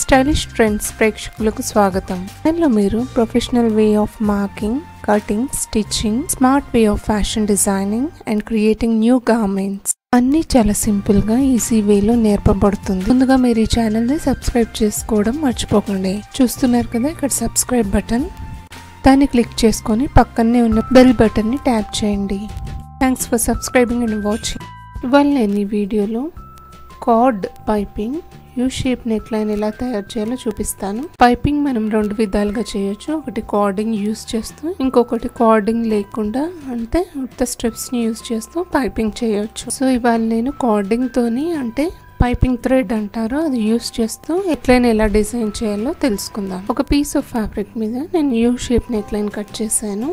Stylish trends ప్రేక్షకులకు స్వాగతం. ఇందులో మీరు professional way of marking, cutting, stitching, smart way of fashion designing and creating new garments అన్నీ చాలా సింపుల్ గా ఈజీ వేలో నేర్పబడుతుంది. ముందుగా మీరు ఈ ఛానల్ ని సబ్స్క్రైబ్ చేసుకోవడం మర్చిపోకండి. చూస్తున్నారు కదా ఇక్కడ సబ్స్క్రైబ్ బటన్, దాన్ని క్లిక్ చేసుకొని పక్కనే ఉన్న బెల్ బటన్ ని ట్యాప్ చేయండి. Thanks for subscribing and watching. ఇవాళ నేను ఈ వీడియోలో card piping U shape neck line ఎలా తయారు చేయాలో చూపిస్తాను. పైపింగ్ మనం రెండు విధాలుగా చేయొచ్చు. ఒకటి కార్డింగ్ యూస్ చేస్తూ, ఇంకొకటి కార్డింగ్ లేకుండా అంటే ఉత్త స్ట్రిప్స్ ని యూస్ చేస్తూ పైపింగ్ చేయొచ్చు. సో ఇవాళ నేను కార్డింగ్ తోని అంటే పైపింగ్ థ్రెడ్ అంటారు, అది యూస్ చేస్తూ నెక్ లైన్ ఎలా డిజైన్ చేయాలో తెలుసుకుందాం. ఒక పీస్ ఆఫ్ ఫ్యాబ్రిక్ మీద నేను U shape neck line cut చేశాను.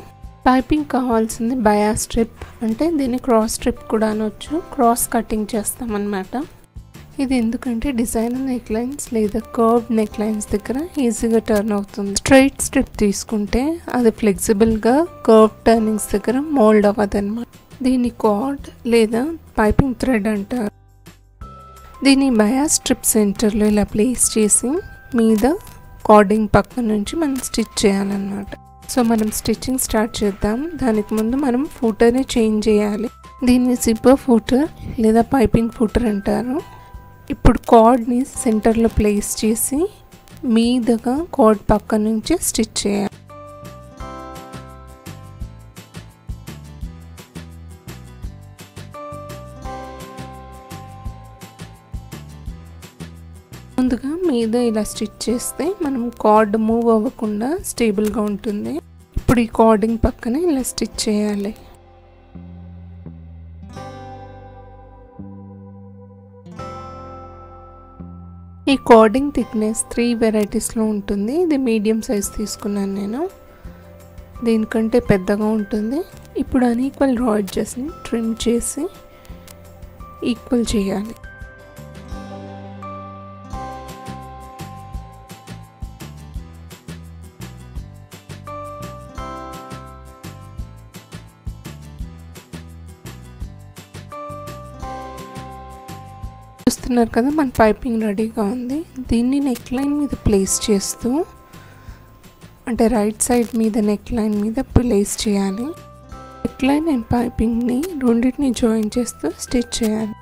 పైపింగ్ కావాల్సింది బయా స్ట్రిప్, అంటే దీన్ని క్రాస్ స్ట్రిప్ కూడా అనొచ్చు. క్రాస్ కటింగ్ చేస్తాం అన్నమాట. ఇది ఎందుకంటే డిజైనర్ నెక్ లైన్స్ లేదా కర్వ్ నెక్ లైన్స్ దగ్గర ఈజీగా టర్న్ అవుతుంది. స్ట్రైట్ స్ట్రిప్ తీసుకుంటే అది ఫ్లెక్సిబుల్గా కర్వ్ టర్నింగ్స్ దగ్గర మోల్డ్ అవ్వదు అనమాట. దీన్ని కార్డ్ లేదా పైపింగ్ థ్రెడ్ అంటారు. దీన్ని బయా స్ట్రిప్ సెంటర్లో ఇలా ప్లేస్ చేసి మీద కార్డింగ్ పక్క నుంచి మనం స్టిచ్ చేయాలన్నమాట. సో మనం స్టిచ్చింగ్ స్టార్ట్ చేద్దాం. దానికి ముందు మనం ఫూటర్ని చేంజ్ చేయాలి. దీన్ని జిప్పర్ ఫూటర్ లేదా పైపింగ్ ఫూటర్ అంటారు. ఇప్పుడు కార్డ్ని సెంటర్లో ప్లేస్ చేసి మీదగా కార్డ్ పక్క నుంచి స్టిచ్ చేయాలి. ముందుగా మీద ఇలా స్టిచ్ చేస్తే మనం కార్డ్ మూవ్ అవ్వకుండా స్టేబుల్గా ఉంటుంది. ఇప్పుడు ఈ కార్డింగ్ పక్కన ఇలా స్టిచ్ చేయాలి. ఈ కార్డింగ్ థిక్నెస్ 3 వెరైటీస్లో ఉంటుంది. ఇది మీడియం సైజ్ తీసుకున్నాను నేను, దీనికంటే పెద్దగా ఉంటుంది. ఇప్పుడు అన్ఈక్వల్ రా ఎడ్జెస్ని ట్రిమ్ చేసి ఈక్వల్ చేయాలి. చూస్తున్నారు కదా మన పైపింగ్ రెడీగా ఉంది. దీన్ని నెక్ లైన్ మీద ప్లేస్ చేస్తూ అంటే రైట్ సైడ్ మీద నెక్ లైన్ మీద ప్లేస్ చేయాలి. నెక్ లైన్ అండ్ పైపింగ్ని రెండింటిని జాయిన్ చేస్తూ స్టిచ్ చేయాలి.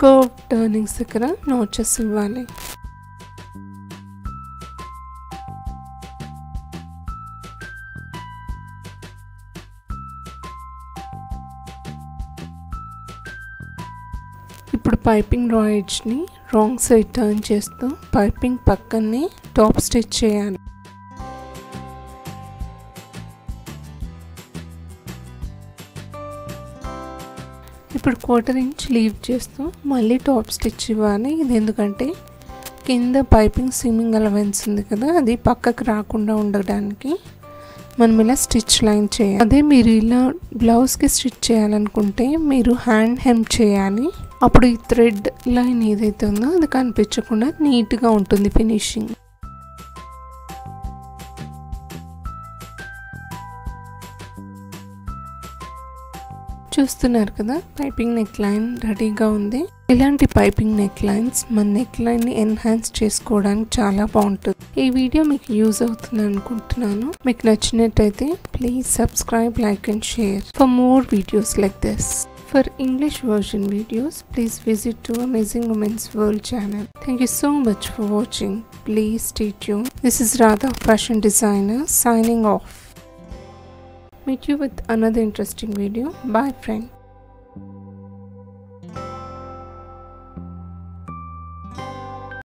కర్వ్ టర్నింగ్స్ దగ్గర నోచెస్ ఇవ్వాలి. ఇప్పుడు పైపింగ్ రా ఎడ్జ్ని రాంగ్ సైడ్ టర్న్ చేస్తూ పైపింగ్ పక్కనే టాప్ స్టిచ్ చేయాలి. ఇప్పుడు 1/4 ఇంచ్ లీవ్ చేస్తూ మళ్ళీ టాప్ స్టిచ్ ఇవ్వాలి. ఇది ఎందుకంటే కింద పైపింగ్ సీమింగ్ అలవెన్స్ ఉంది కదా, అది పక్కకు రాకుండా ఉండడానికి మనం ఇలా స్టిచ్ లైన్ చేయాలి. అదే మీరు ఇలా బ్లౌజ్కి స్టిచ్ చేయాలనుకుంటే మీరు హ్యాండ్ హెమ్ చేయాలి. అప్పుడు ఈ థ్రెడ్ లైన్ ఏదైతే ఉందో అది కనిపించకుండా నీట్గా ఉంటుంది ఫినిషింగ్. చూస్తున్నారు కదా పైపింగ్ నెక్ లైన్ రెడీగా ఉంది. ఇలాంటి పైపింగ్ నెక్ లైన్స్ మన నెక్ లైన్ని ఎన్హాన్స్ చేసుకోవడానికి చాలా బాగుంటుంది. ఈ వీడియో మీకు యూజ్ అవుతుంది అనుకుంటున్నాను. మీకు నచ్చినట్టయితే please subscribe, like and share for more videos like this. For English version videos, please visit to Amazing Women's World channel. Thank you so much for watching. Please stay tuned. This is Radha, fashion designer, signing off. Meet you with another interesting video. Bye friends.